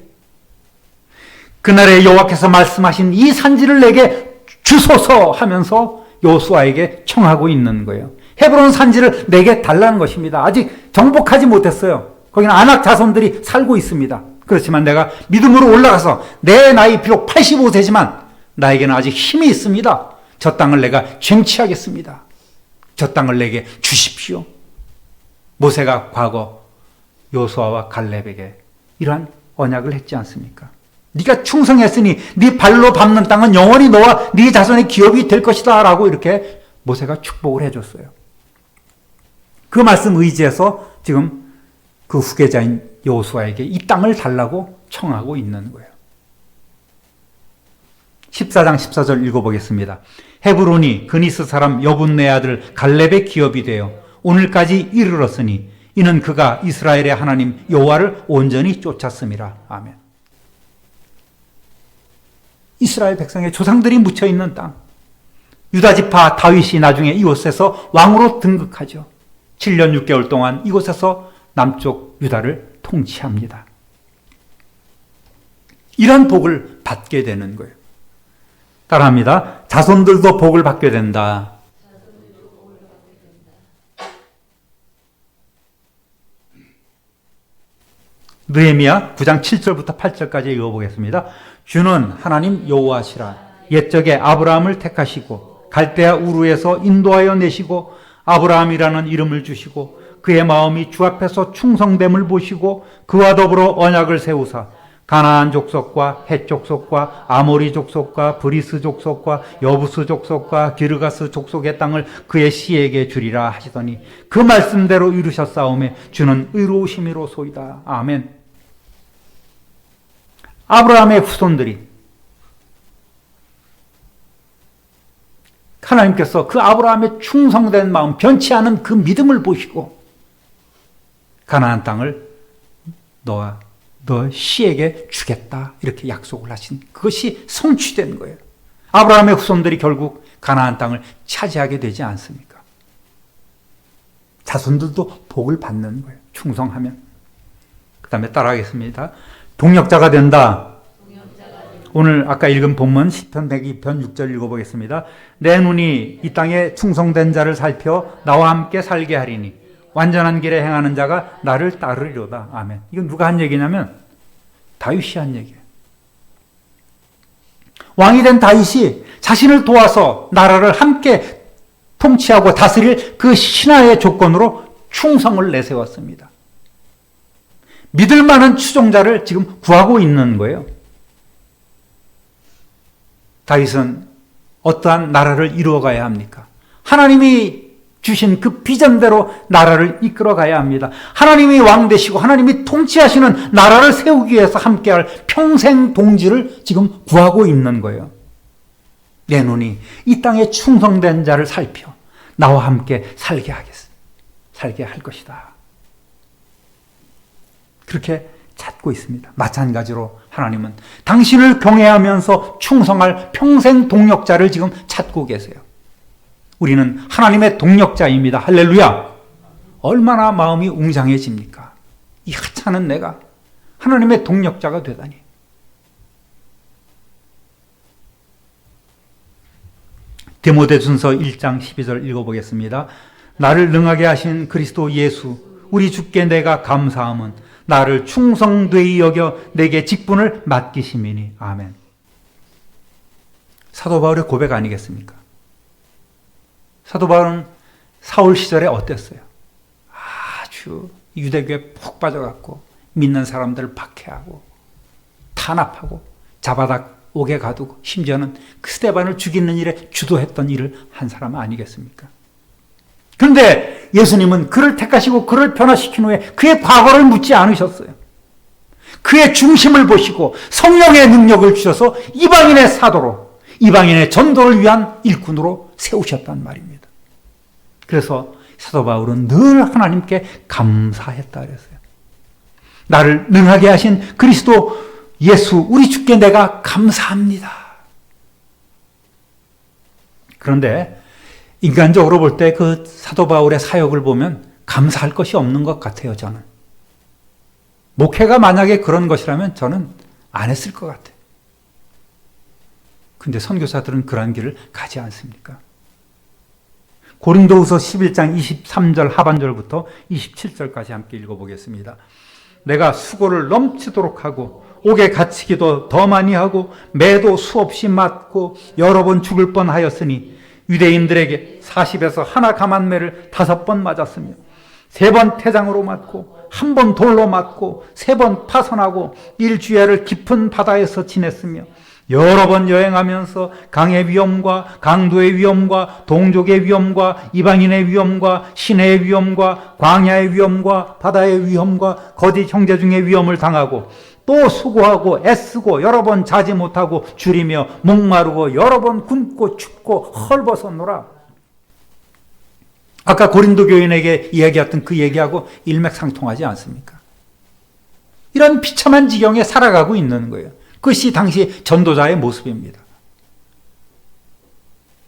그날에 여호와께서 말씀하신 이 산지를 내게 주소서 하면서 여호수아에게 청하고 있는 거예요. 헤브론 산지를 내게 달라는 것입니다. 아직 정복하지 못했어요. 거기는 아낙 자손들이 살고 있습니다. 그렇지만 내가 믿음으로 올라가서 내 나이 비록 85세지만 나에게는 아직 힘이 있습니다. 저 땅을 내가 쟁취하겠습니다. 저 땅을 내게 주십시오. 모세가 과거 여호수아와 갈렙에게 이러한 언약을 했지 않습니까? 네가 충성했으니 네 발로 밟는 땅은 영원히 너와 네 자손의 기업이 될 것이다 라고 이렇게 모세가 축복을 해줬어요. 그 말씀 의지해서 지금 그 후계자인 여호수아에게 이 땅을 달라고 청하고 있는 거예요. 14장 14절 읽어보겠습니다. 헤브론이 그니스 사람 여분네 아들 갈렙의 기업이 되어 오늘까지 이르렀으니 이는 그가 이스라엘의 하나님 여호와를 온전히 쫓았음이라. 아멘. 이스라엘 백성의 조상들이 묻혀있는 땅, 유다지파 다윗이 나중에 이곳에서 왕으로 등극하죠. 7년 6개월 동안 이곳에서 남쪽 유다를 통치합니다. 이런 복을 받게 되는 거예요. 따라합니다. 자손들도 복을 받게 된다. 느헤미야 9장 7절부터 8절까지 읽어보겠습니다. 주는 하나님 여호와시라. 옛적에 아브라함을 택하시고 갈대아 우르에서 인도하여 내시고 아브라함이라는 이름을 주시고 그의 마음이 주 앞에서 충성됨을 보시고 그와 더불어 언약을 세우사 가나안 족속과 헷 족속과 아모리 족속과 브리스 족속과 여부스 족속과 기르가스 족속의 땅을 그의 씨에게 주리라 하시더니 그 말씀대로 이루셨사오매 주는 의로우심이로소이다. 아멘. 아브라함의 후손들이 하나님께서 그 아브라함의 충성된 마음, 변치 않은 그 믿음을 보시고 가나안 땅을 너 씨에게 주겠다 이렇게 약속을 하신 그것이 성취된 거예요. 아브라함의 후손들이 결국 가나안 땅을 차지하게 되지 않습니까? 자손들도 복을 받는 거예요. 충성하면. 그 다음에 따라하겠습니다. 동력자가 된다. 오늘 아까 읽은 본문 시편 102편 6절 읽어보겠습니다. 내 눈이 이 땅에 충성된 자를 살펴 나와 함께 살게 하리니 완전한 길에 행하는 자가 나를 따르리로다. 아멘. 이건 누가 한 얘기냐면 다윗이 한 얘기예요. 왕이 된 다윗이 자신을 도와서 나라를 함께 통치하고 다스릴 그 신하의 조건으로 충성을 내세웠습니다. 믿을 만한 추종자를 지금 구하고 있는 거예요. 다윗은 어떠한 나라를 이루어가야 합니까? 하나님이 주신 그 비전대로 나라를 이끌어가야 합니다. 하나님이 왕 되시고 하나님이 통치하시는 나라를 세우기 위해서 함께할 평생 동지를 지금 구하고 있는 거예요. 내 눈이 이 땅에 충성된 자를 살펴 나와 함께 살게 할 것이다. 그렇게 찾고 있습니다. 마찬가지로 하나님은 당신을 경외하면서 충성할 평생 동력자를 지금 찾고 계세요. 우리는 하나님의 동력자입니다. 할렐루야! 얼마나 마음이 웅장해집니까? 이 하찮은 내가 하나님의 동력자가 되다니. 디모데전서 1장 12절 읽어보겠습니다. 나를 능하게 하신 그리스도 예수 우리 주께 내가 감사함은 나를 충성되이 여겨 내게 직분을 맡기심이니. 아멘. 사도 바울의 고백 아니겠습니까? 사도 바울은 사울 시절에 어땠어요? 아주 유대교에 푹 빠져갖고 믿는 사람들을 박해하고 탄압하고 잡아다 옥에 가두고 심지어는 그 스데반을 죽이는 일에 주도했던 일을 한 사람 아니겠습니까? 그런데 예수님은 그를 택하시고 그를 변화시킨 후에 그의 과거를 묻지 않으셨어요. 그의 중심을 보시고 성령의 능력을 주셔서 이방인의 사도로, 이방인의 전도를 위한 일꾼으로 세우셨단 말입니다. 그래서 사도 바울은 늘 하나님께 감사했다 그랬어요. 나를 능하게 하신 그리스도 예수 우리 주께 내가 감사합니다. 그런데 인간적으로 볼 때 그 사도 바울의 사역을 보면 감사할 것이 없는 것 같아요. 저는 목회가 만약에 그런 것이라면 저는 안 했을 것 같아요. 근데 선교사들은 그런 길을 가지 않습니까? 고린도후서 11장 23절 하반절부터 27절까지 함께 읽어보겠습니다. 내가 수고를 넘치도록 하고 옥에 갇히기도 더 많이 하고 매도 수없이 맞고 여러 번 죽을 뻔하였으니 유대인들에게 40에서 하나 감한매를 5번 맞았으며 3번 태장으로 맞고 1번 돌로 맞고 3번 파선하고 일주야를 깊은 바다에서 지냈으며 여러 번 여행하면서 강의 위험과 강도의 위험과 동족의 위험과 이방인의 위험과 시내의 위험과 광야의 위험과 바다의 위험과 거짓 형제 중의 위험을 당하고 또 수고하고 애쓰고 여러 번 자지 못하고 줄이며 목마르고 여러 번 굶고 춥고 헐벗었노라. 아까 고린도 교인에게 이야기했던 그 얘기하고 일맥상통하지 않습니까? 이런 비참한 지경에 살아가고 있는 거예요. 그것이 당시 전도자의 모습입니다.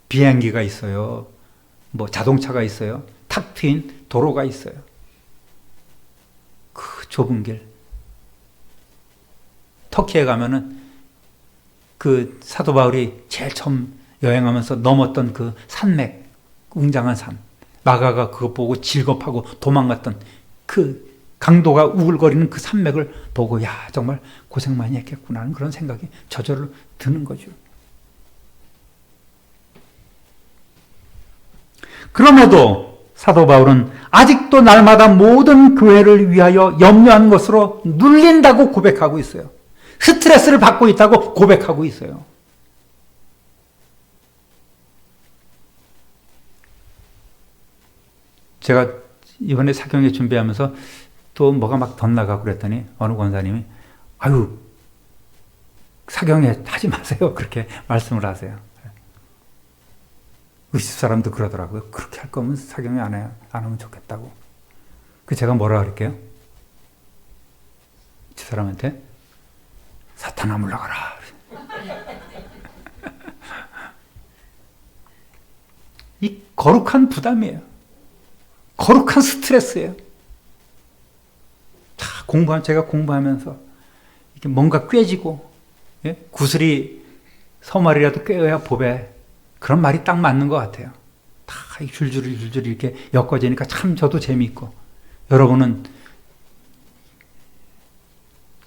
비행기가 있어요. 자동차가 있어요. 탁 트인 도로가 있어요. 그 좁은 길. 터키에 가면은 그 사도 바울이 제일 처음 여행하면서 넘었던 그 산맥, 웅장한 산. 마가가 그거 보고 질겁하고 도망갔던 그 강도가 우글거리는 그 산맥을 보고 야 정말 고생 많이 했겠구나 하는 그런 생각이 저절로 드는 거죠. 그럼에도 사도 바울은 아직도 날마다 모든 교회를 위하여 염려하는 것으로 눌린다고 고백하고 있어요. 스트레스를 받고 있다고 고백하고 있어요. 제가 이번에 사경에 준비하면서 또 뭐가 막 덧나가고 그랬더니 어느 권사님이 아유 사경에 하지 마세요 그렇게 말씀을 하세요. 우리 집사람도 그러더라고요. 그렇게 할 거면 사경에 안 하면 좋겠다고. 그 제가 뭐라 그럴게요? 집사람한테 사탄아 물러가라. 이 거룩한 부담이에요. 거룩한 스트레스예요. 제가 공부하면서 이렇게 뭔가 꿰지고, 예? 구슬이 서말이라도 꿰어야 보배. 그런 말이 딱 맞는 것 같아요. 다 줄줄이 이렇게 엮어지니까 참 저도 재미있고, 여러분은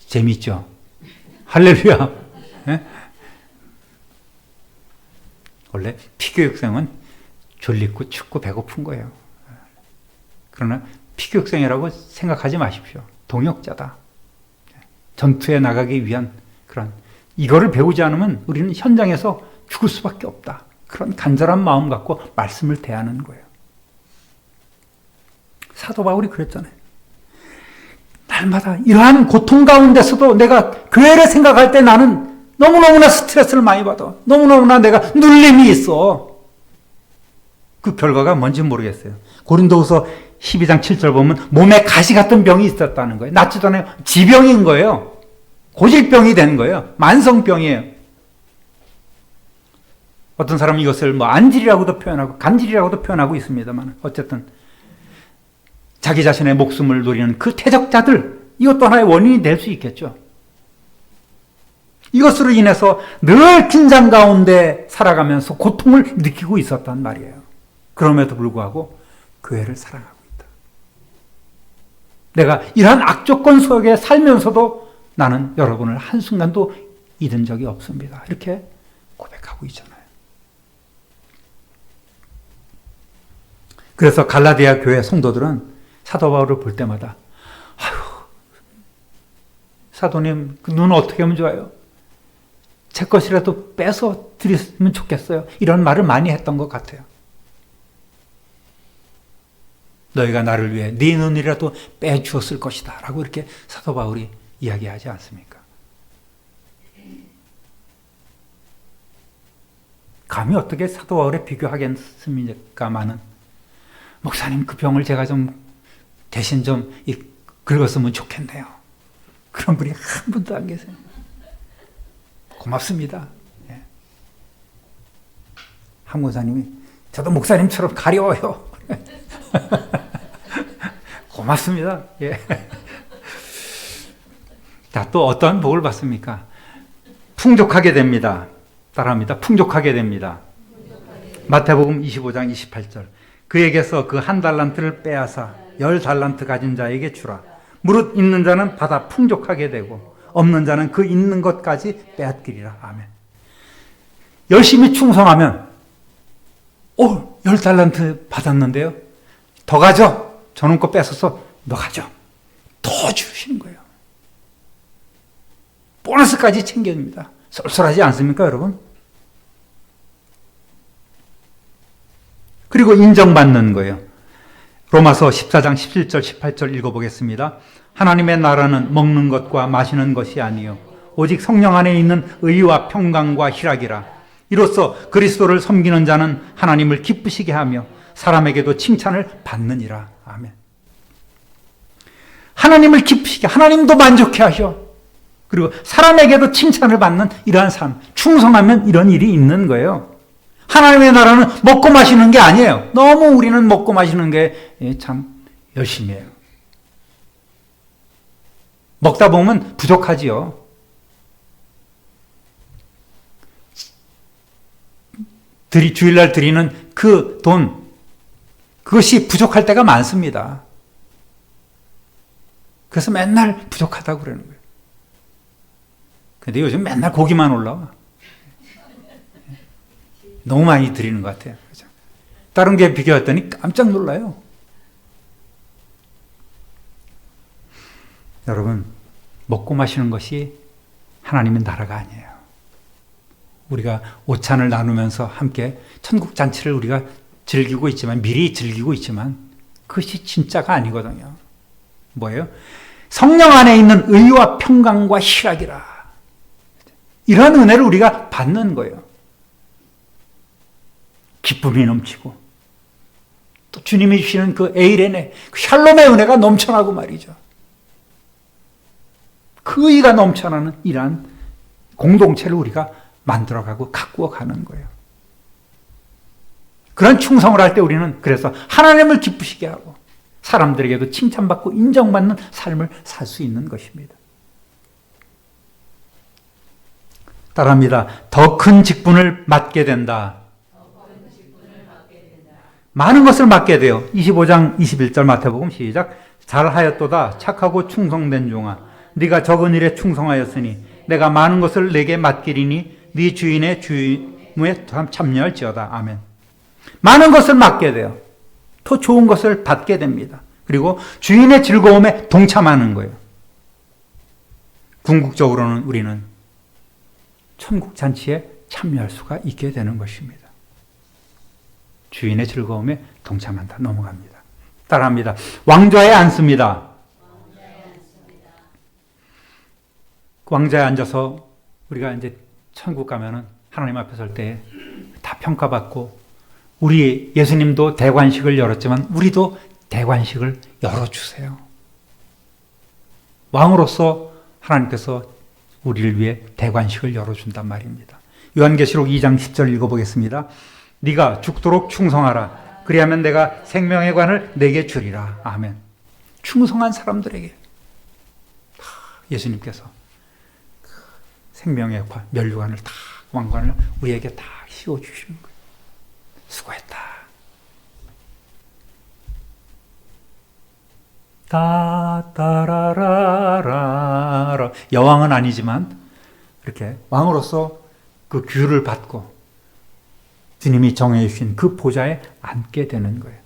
재미있죠? 할렐루야. 예? 원래 피교육생은 졸리고 춥고 배고픈 거예요. 그러나 피교육생이라고 생각하지 마십시오. 동역자다. 전투에 나가기 위한 그런 이거를 배우지 않으면 우리는 현장에서 죽을 수밖에 없다. 그런 간절한 마음 갖고 말씀을 대하는 거예요. 사도 바울이 그랬잖아요. 날마다 이러한 고통 가운데서도 내가 교회를 생각할 때 나는 너무너무나 스트레스를 많이 받아. 너무너무나 내가 눌림이 있어. 그 결과가 뭔지 모르겠어요. 고린도후서 12장 7절 보면 몸에 가시 같은 병이 있었다는 거예요. 낫지도 않아요. 지병인 거예요. 고질병이 된 거예요. 만성병이에요. 어떤 사람은 이것을 안질이라고도 표현하고 간질이라고도 표현하고 있습니다만 어쨌든 자기 자신의 목숨을 노리는 그 태적자들, 이것도 하나의 원인이 될 수 있겠죠. 이것으로 인해서 늘 긴장 가운데 살아가면서 고통을 느끼고 있었단 말이에요. 그럼에도 불구하고 교회를 사랑하고 있다. 내가 이러한 악조건 속에 살면서도 나는 여러분을 한순간도 잊은 적이 없습니다. 이렇게 고백하고 있잖아요. 그래서 갈라디아 교회 성도들은 사도 바울을 볼 때마다 아유, 사도님 그 눈 어떻게 하면 좋아요? 제 것이라도 빼서 드렸으면 좋겠어요. 이런 말을 많이 했던 것 같아요. 너희가 나를 위해 네 눈이라도 빼주었을 것이다 라고 이렇게 사도 바울이 이야기하지 않습니까? 감히 어떻게 사도 바울에 비교하겠습니까마는 목사님 그 병을 제가 좀 대신 좀 긁었으면 좋겠네요. 그런 분이 한 분도 안 계세요. 고맙습니다. 예. 한 목사님이 저도 목사님처럼 가려워요. 고맙습니다. 예. 자, 또 어떠한 복을 받습니까? 풍족하게 됩니다. 따라합니다. 풍족하게 됩니다. 마태복음 25장 28절. 그에게서 그 1달란트를 빼앗아 10달란트 가진 자에게 주라. 무릇 있는 자는 받아 풍족하게 되고 없는 자는 그 있는 것까지 빼앗기리라. 아멘. 열심히 충성하면 10달란트 받았는데요. 더 가져. 저놈 거 뺏어서 너 가져. 더 주시는 거예요. 보너스까지 챙겨줍니다. 쏠쏠하지 않습니까, 여러분? 그리고 인정받는 거예요. 로마서 14장 17절 18절 읽어보겠습니다. 하나님의 나라는 먹는 것과 마시는 것이 아니요 오직 성령 안에 있는 의와 평강과 희락이라. 이로써 그리스도를 섬기는 자는 하나님을 기쁘시게 하며 사람에게도 칭찬을 받느니라. 아멘. 하나님을 기쁘시게, 하나님도 만족해 하셔. 그리고 사람에게도 칭찬을 받는 이러한 삶, 충성하면 이런 일이 있는 거예요. 하나님의 나라는 먹고 마시는 게 아니에요. 너무 우리는 먹고 마시는 게 참 열심히 해요. 먹다 보면 부족하지요. 주일날 드리는 그 돈, 그것이 부족할 때가 많습니다. 그래서 맨날 부족하다고 그러는 거예요. 근데 요즘 맨날 고기만 올라와. 너무 많이 드리는 것 같아요. 그죠? 다른 게 비교했더니 깜짝 놀라요. 여러분, 먹고 마시는 것이 하나님의 나라가 아니에요. 우리가 오찬을 나누면서 함께 천국 잔치를 우리가 즐기고 있지만, 미리 즐기고 있지만 그것이 진짜가 아니거든요. 뭐예요? 성령 안에 있는 의와 평강과 희락이라. 이런 은혜를 우리가 받는 거예요. 기쁨이 넘치고 또 주님이 주시는 그 에이레네, 그 샬롬의 은혜가 넘쳐나고 말이죠. 그 의가 넘쳐나는 이러한 공동체를 우리가 만들어가고 가꾸어 가는 거예요. 그런 충성을 할 때 우리는 그래서 하나님을 기쁘시게 하고 사람들에게도 칭찬받고 인정받는 삶을 살 수 있는 것입니다. 따라합니다. 더 큰 직분을 맡게 된다. 많은 것을 맡게 돼요. 25장 21절 마태복음 시작. 잘하였도다 착하고 충성된 종아, 네가 적은 일에 충성하였으니 내가 많은 것을 내게 맡기리니 네 주인의 주임에 참여할지어다. 아멘. 많은 것을 맡게 돼요. 더 좋은 것을 받게 됩니다. 그리고 주인의 즐거움에 동참하는 거예요. 궁극적으로는 우리는 천국 잔치에 참여할 수가 있게 되는 것입니다. 주인의 즐거움에 동참한다. 넘어갑니다. 따라합니다. 왕좌에 앉습니다. 왕좌에 앉아서 우리가 이제 천국 가면은 하나님 앞에 설 때 다 평가받고, 우리 예수님도 대관식을 열었지만 우리도 대관식을 열어주세요. 왕으로서 하나님께서 우리를 위해 대관식을 열어준단 말입니다. 요한계시록 2장 10절 읽어보겠습니다. 네가 죽도록 충성하라. 그리하면 내가 생명의 관을 내게 주리라. 아멘. 충성한 사람들에게 예수님께서 생명의 관, 면류관을 다, 왕관을 우리에게 다 씌워주시는 거예요. 수고했다. 따라라라라. 여왕은 아니지만 이렇게 왕으로서 그 규를 받고 주님이 정해 주신 그 보좌에 앉게 되는 거예요.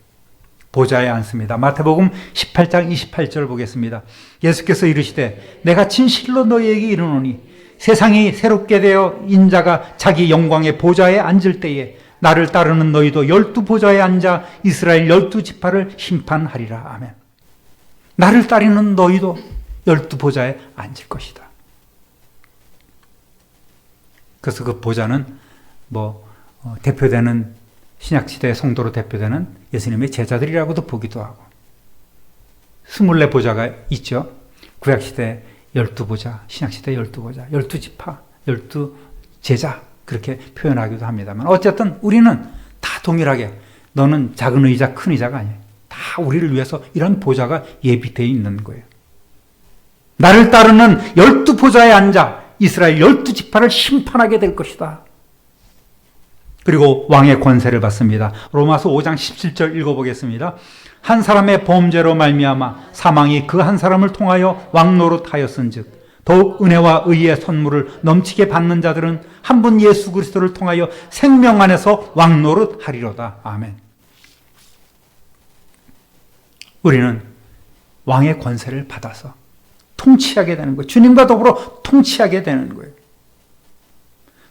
보좌에 앉습니다. 마태복음 18장 28절 보겠습니다. 예수께서 이르시되 내가 진실로 너희에게 이르노니 세상이 새롭게 되어 인자가 자기 영광의 보좌에 앉을 때에 나를 따르는 너희도 12보좌에 앉아 이스라엘 12지파를 심판하리라. 아멘. 나를 따르는 너희도 12보좌에 앉을 것이다. 그래서 그 보좌는 대표되는 신약시대 성도로 대표되는 예수님의 제자들이라고도 보기도 하고, 24보좌가 있죠. 구약시대 12보좌, 신약시대 12보좌, 12지파, 12제자 그렇게 표현하기도 합니다만, 어쨌든 우리는 다 동일하게 너는 작은 의자 큰 의자가 아니에요. 다 우리를 위해서 이런 보좌가 예비되어 있는 거예요. 나를 따르는 12보좌에 앉아 이스라엘 12지파를 심판하게 될 것이다. 그리고 왕의 권세를 받습니다. 로마서 5장 17절 읽어보겠습니다. 한 사람의 범죄로 말미암아 사망이 그 한 사람을 통하여 왕노릇하였은즉 더욱 은혜와 의의 선물을 넘치게 받는 자들은 한 분 예수 그리스도를 통하여 생명 안에서 왕노릇하리로다. 아멘. 우리는 왕의 권세를 받아서 통치하게 되는 거예요. 주님과 더불어 통치하게 되는 거예요.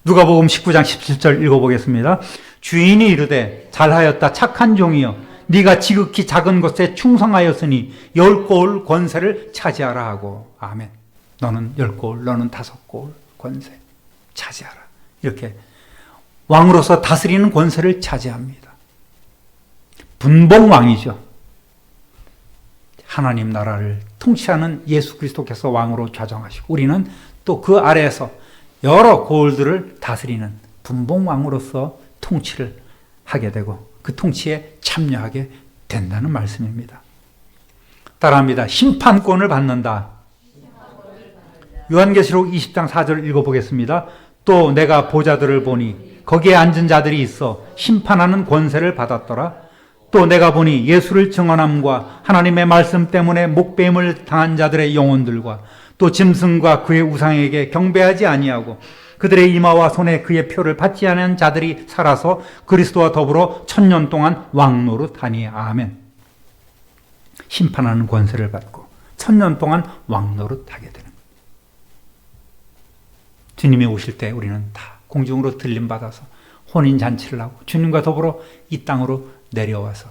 누가복음 19장 17절 읽어보겠습니다. 주인이 이르되 잘하였다 착한 종이여 네가 지극히 작은 것에 충성하였으니 10고을 권세를 차지하라 하고. 아멘. 너는 10고을, 너는 5고을 권세 차지하라. 이렇게 왕으로서 다스리는 권세를 차지합니다. 분봉왕이죠. 하나님 나라를 통치하는 예수 그리스도께서 왕으로 좌정하시고 우리는 또 그 아래에서 여러 고을들을 다스리는 분봉왕으로서 통치를 하게 되고 그 통치에 참여하게 된다는 말씀입니다. 따라합니다. 심판권을 받는다. 요한계시록 20장 4절 읽어보겠습니다. 또 내가 보좌들을 보니 거기에 앉은 자들이 있어 심판하는 권세를 받았더라. 또 내가 보니 예수를 증언함과 하나님의 말씀 때문에 목배임을 당한 자들의 영혼들과 또 짐승과 그의 우상에게 경배하지 아니하고 그들의 이마와 손에 그의 표를 받지 않은 자들이 살아서 그리스도와 더불어 1000년 동안 왕노릇하니. 아멘. 심판하는 권세를 받고 1000년 동안 왕노릇하게 되는. 주님이 오실 때 우리는 다 공중으로 들림받아서 혼인잔치를 하고 주님과 더불어 이 땅으로 내려와서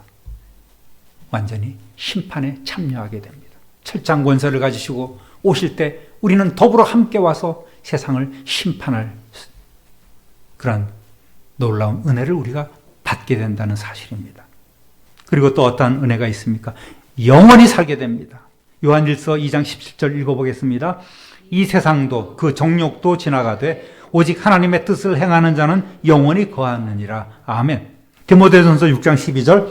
완전히 심판에 참여하게 됩니다. 철장 권세를 가지시고 오실 때 우리는 더불어 함께 와서 세상을 심판할 그런 놀라운 은혜를 우리가 받게 된다는 사실입니다. 그리고 또 어떠한 은혜가 있습니까? 영원히 살게 됩니다. 요한일서 2장 17절 읽어보겠습니다. 이 세상도 그 정욕도 지나가되 오직 하나님의 뜻을 행하는 자는 영원히 거하느니라. 아멘. 디모데전서 6장 12절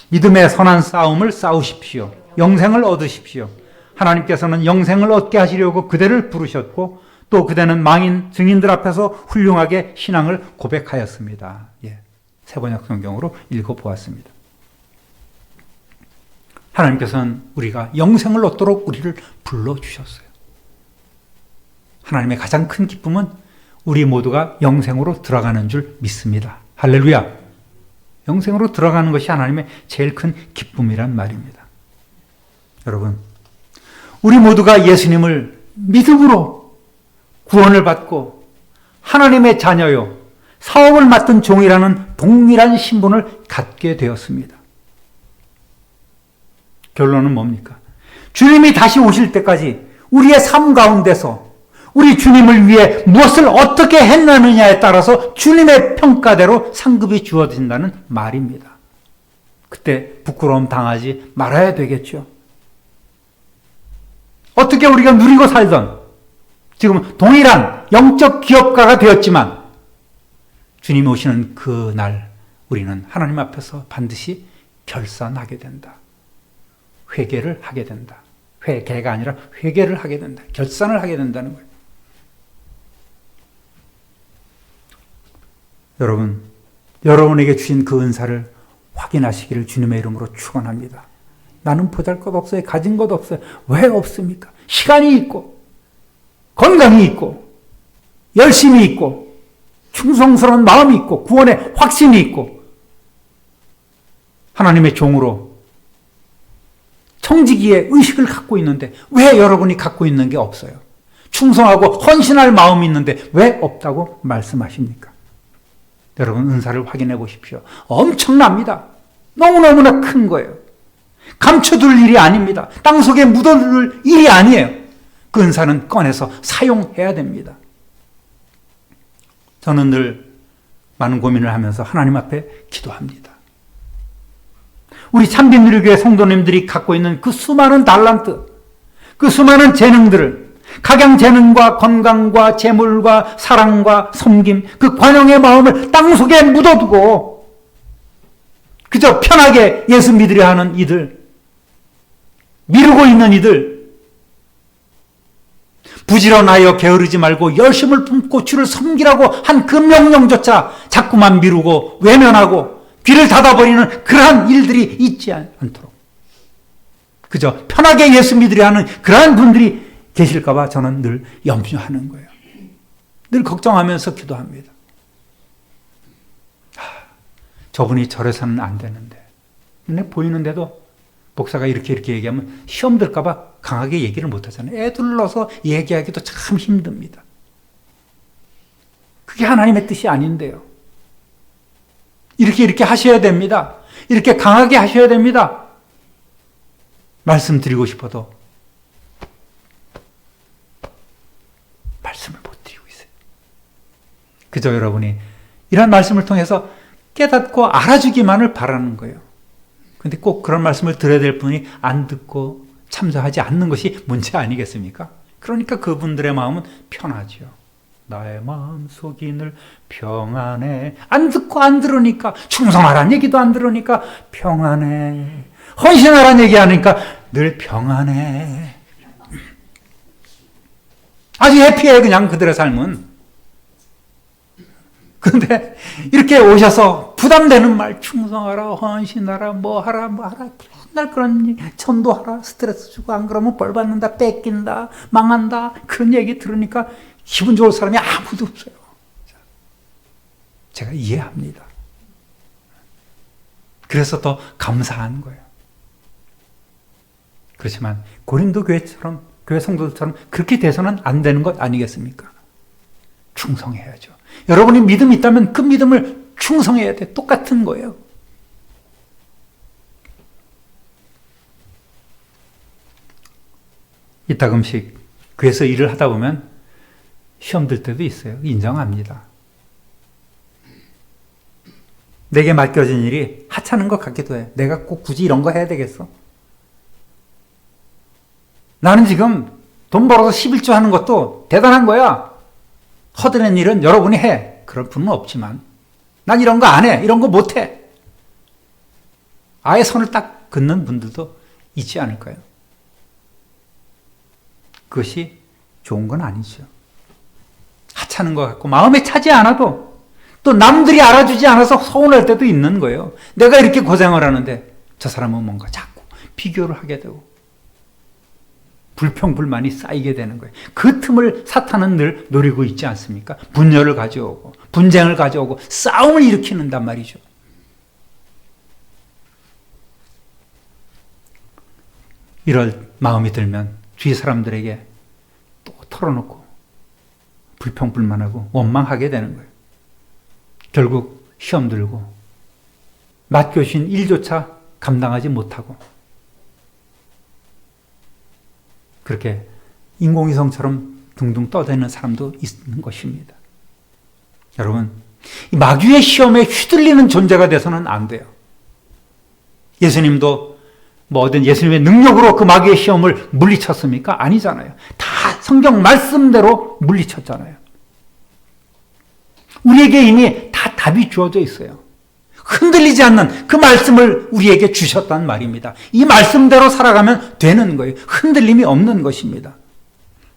믿음의 선한 싸움을 싸우십시오. 영생을 얻으십시오. 하나님께서는 영생을 얻게 하시려고 그대를 부르셨고 또 그대는 망인 증인들 앞에서 훌륭하게 신앙을 고백하였습니다. 예, 세번역 성경으로 읽어보았습니다. 하나님께서는 우리가 영생을 얻도록 우리를 불러주셨어요. 하나님의 가장 큰 기쁨은 우리 모두가 영생으로 들어가는 줄 믿습니다. 할렐루야! 영생으로 들어가는 것이 하나님의 제일 큰 기쁨이란 말입니다. 여러분, 우리 모두가 예수님을 믿음으로 구원을 받고 하나님의 자녀요, 사업을 맡은 종이라는 동일한 신분을 갖게 되었습니다. 결론은 뭡니까? 주님이 다시 오실 때까지 우리의 삶 가운데서 우리 주님을 위해 무엇을 어떻게 했느냐에 따라서 주님의 평가대로 상급이 주어진다는 말입니다. 그때 부끄러움 당하지 말아야 되겠죠. 어떻게 우리가 누리고 살던 지금 동일한 영적 기업가가 되었지만 주님이 오시는 그 날 우리는 하나님 앞에서 반드시 결산하게 된다. 회개를 하게 된다. 회개가 아니라 회개를 하게 된다. 결산을 하게 된다는 거예요. 여러분, 여러분에게 주신 그 은사를 확인하시기를 주님의 이름으로 축원합니다. 나는 보잘것없어요. 가진 것 없어요. 왜 없습니까? 시간이 있고 건강이 있고 열심이 있고 충성스러운 마음이 있고 구원의 확신이 있고 하나님의 종으로 청지기의 의식을 갖고 있는데 왜 여러분이 갖고 있는 게 없어요? 충성하고 헌신할 마음이 있는데 왜 없다고 말씀하십니까? 여러분, 은사를 확인해 보십시오. 엄청납니다. 너무너무나 큰 거예요. 감춰둘 일이 아닙니다. 땅속에 묻어둘 일이 아니에요. 그 은사는 꺼내서 사용해야 됩니다. 저는 늘 많은 고민을 하면서 하나님 앞에 기도합니다. 우리 참빛누리교회 성도님들이 갖고 있는 그 수많은 달란트, 그 수많은 재능들을 각양 재능과 건강과 재물과 사랑과 섬김, 그 관용의 마음을 땅속에 묻어두고 그저 편하게 예수 믿으려 하는 이들, 미루고 있는 이들, 부지런하여 게으르지 말고 열심을 품고 주를 섬기라고 한 그 명령조차 자꾸만 미루고 외면하고 귀를 닫아버리는 그러한 일들이 있지 않도록 그저 편하게 예수 믿으려 하는 그러한 분들이 계실까봐 저는 늘 염려하는 거예요. 늘 걱정하면서 기도합니다. 저분이 저래서는 안 되는데 눈에 보이는데도 목사가 이렇게 얘기하면 시험 들까봐 강하게 얘기를 못하잖아요. 애둘러서 얘기하기도 참 힘듭니다. 그게 하나님의 뜻이 아닌데요. 이렇게 하셔야 됩니다. 이렇게 강하게 하셔야 됩니다. 말씀드리고 싶어도 말씀을 못 드리고 있어요. 그저 여러분이 이런 말씀을 통해서 깨닫고 알아주기만을 바라는 거예요. 근데 꼭 그런 말씀을 들어야 될 분이 안 듣고 참조하지 않는 것이 문제 아니겠습니까? 그러니까 그분들의 마음은 편하죠. 나의 마음 속이 늘 평안해. 안 듣고 안 들으니까, 충성하라는 얘기도 안 들으니까 평안해. 헌신하라는 얘기하니까 늘 평안해. 아주 해피해, 그냥 그들의 삶은. 근데 이렇게 오셔서 부담되는 말, 충성하라, 헌신하라, 뭐 하라, 맨날 그런 얘기, 전도하라, 스트레스 주고 안 그러면 벌 받는다, 뺏긴다, 망한다, 그런 얘기 들으니까 기분 좋을 사람이 아무도 없어요. 제가 이해합니다. 그래서 더 감사한 거예요. 그렇지만 고린도 교회처럼, 교회 성도들처럼 그렇게 돼서는 안 되는 것 아니겠습니까? 충성해야죠. 여러분이 믿음이 있다면 그 믿음을 충성해야 돼. 똑같은 거예요. 이따금씩 교회에서 일을 하다 보면 시험 들 때도 있어요. 인정합니다. 내게 맡겨진 일이 하찮은 것 같기도 해. 내가 꼭 굳이 이런 거 해야 되겠어? 나는 지금 돈 벌어서 11조 하는 것도 대단한 거야. 허드렛 일은 여러분이 해. 그럴 분은 없지만 난 이런 거 안 해. 이런 거 못 해. 아예 선을 딱 긋는 분들도 있지 않을까요? 그것이 좋은 건 아니죠. 하찮은 것 같고 마음에 차지 않아도 또 남들이 알아주지 않아서 서운할 때도 있는 거예요. 내가 이렇게 고생을 하는데 저 사람은 뭔가 자꾸 비교를 하게 되고 불평불만이 쌓이게 되는 거예요. 그 틈을 사탄은 늘 노리고 있지 않습니까? 분열을 가져오고 분쟁을 가져오고 싸움을 일으키는단 말이죠. 이럴 마음이 들면 주위 사람들에게 또 털어놓고 불평불만하고 원망하게 되는 거예요. 결국 시험 들고 맡겨주신 일조차 감당하지 못하고 그렇게 인공위성처럼 둥둥 떠다니는 사람도 있는 것입니다. 여러분, 이 마귀의 시험에 휘둘리는 존재가 돼서는 안 돼요. 예수님도 뭐든 예수님의 능력으로 그 마귀의 시험을 물리쳤습니까? 아니잖아요. 다 성경 말씀대로 물리쳤잖아요. 우리에게 이미 다 답이 주어져 있어요. 흔들리지 않는 그 말씀을 우리에게 주셨단 말입니다. 이 말씀대로 살아가면 되는 거예요. 흔들림이 없는 것입니다.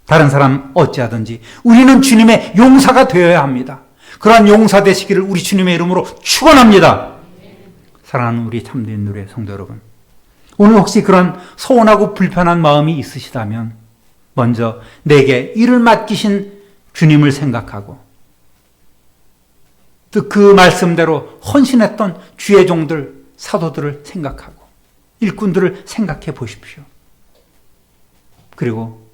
다른 사람 어찌하든지 우리는 주님의 용사가 되어야 합니다. 그러한 용사 되시기를 우리 주님의 이름으로 축원합니다. 사랑하는 우리 참된 노래 성도 여러분, 오늘 혹시 그런 서운하고 불편한 마음이 있으시다면 먼저 내게 일을 맡기신 주님을 생각하고 또 그 말씀대로 헌신했던 주의 종들, 사도들을 생각하고 일꾼들을 생각해 보십시오. 그리고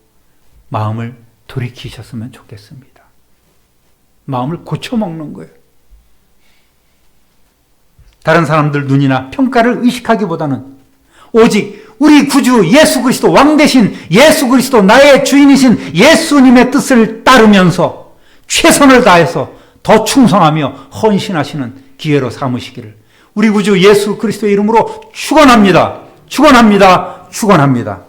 마음을 돌이키셨으면 좋겠습니다. 마음을 고쳐먹는 거예요. 다른 사람들 눈이나 평가를 의식하기보다는 오직 우리 구주 예수 그리스도, 왕 대신 예수 그리스도, 나의 주인이신 예수님의 뜻을 따르면서 최선을 다해서 더 충성하며 헌신하시는 기회로 삼으시기를 우리 구주 예수 그리스도의 이름으로 축원합니다. 축원합니다. 축원합니다.